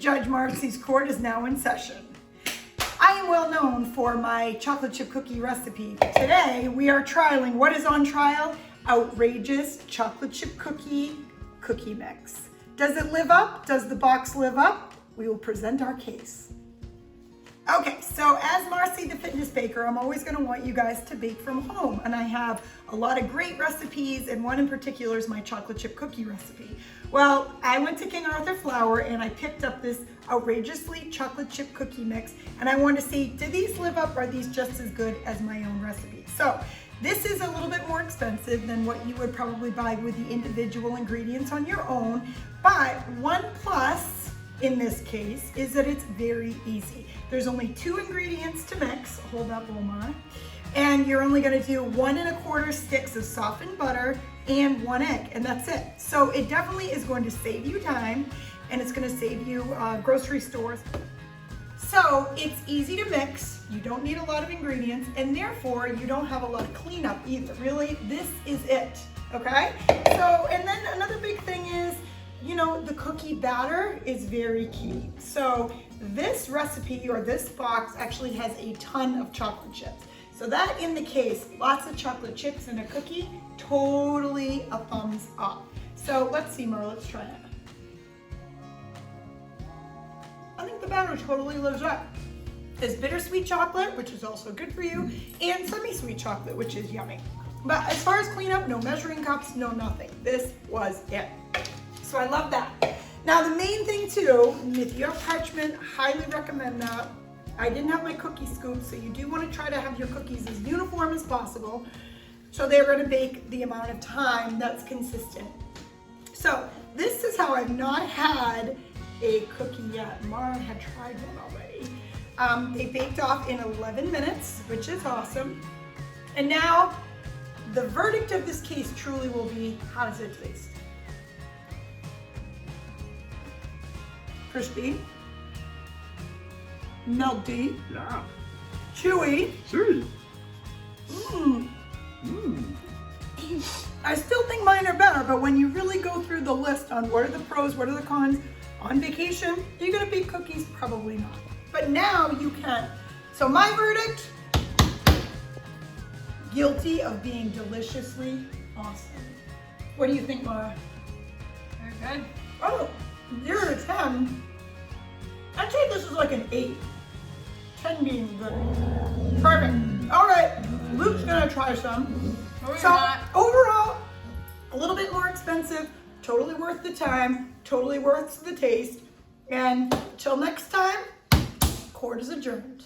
Judge Marcie's court is now in session. I am well known for my chocolate chip cookie recipe. Today, we are trialing what is on trial? Outrageous chocolate chip cookie mix. Does it live up? Does the box live up? We will present our case. Okay, so as Marcie the fitness baker, I'm always gonna want you guys to bake from home. And I have a lot of great recipes, and one in particular is my chocolate chip cookie recipe. Well, I went to King Arthur Flour and I picked up this outrageously chocolate chip cookie mix, and I wanted to see, do these live up? Are these just as good as my own recipe? So this is a little bit more expensive than what you would probably buy with the individual ingredients on your own, but one plus in this case is that it's very easy. There's only 2 ingredients to mix. Hold up, Omar. And you're only gonna do 1 1/4 sticks of softened butter and 1 egg, and that's it. So it definitely is going to save you time, and it's gonna save you grocery stores. So it's easy to mix, you don't need a lot of ingredients, and therefore you don't have a lot of cleanup either. Really, this is it, okay? So, and then another big thing is, you know, the cookie batter is very key. So this recipe, or this box, actually has a ton of chocolate chips. So that in the case, lots of chocolate chips in a cookie, totally a thumbs up. So let's see, Mar, let's try it. I think the batter totally lives up. It's bittersweet chocolate, which is also good for you, and semi-sweet chocolate, which is yummy. But as far as cleanup, no measuring cups, no nothing. This was it. So I love that. Now the main thing too, if you have parchment, highly recommend that. I didn't have my cookie scoop, so you do want to try to have your cookies as uniform as possible, so they're going to bake the amount of time that's consistent. So this is how I've not had a cookie yet. Mara had tried one already. They baked off in 11 minutes, which is awesome. And now the verdict of this case truly will be, how does it taste? Crispy, melty, yeah, chewy. sure. I still think mine are better, but when you really go through the list on what are the pros, what are the cons, on vacation, you're gonna bake cookies? Probably not. But now you can. So my verdict, guilty of being deliciously awesome. What do you think, Mara? Very good. Oh, 0 to 10. I'd say this is like an 8. 10 being good. Perfect. All right, Luke's gonna try some. So overall, a little bit more expensive, totally worth the time, totally worth the taste. And till next time, court is adjourned.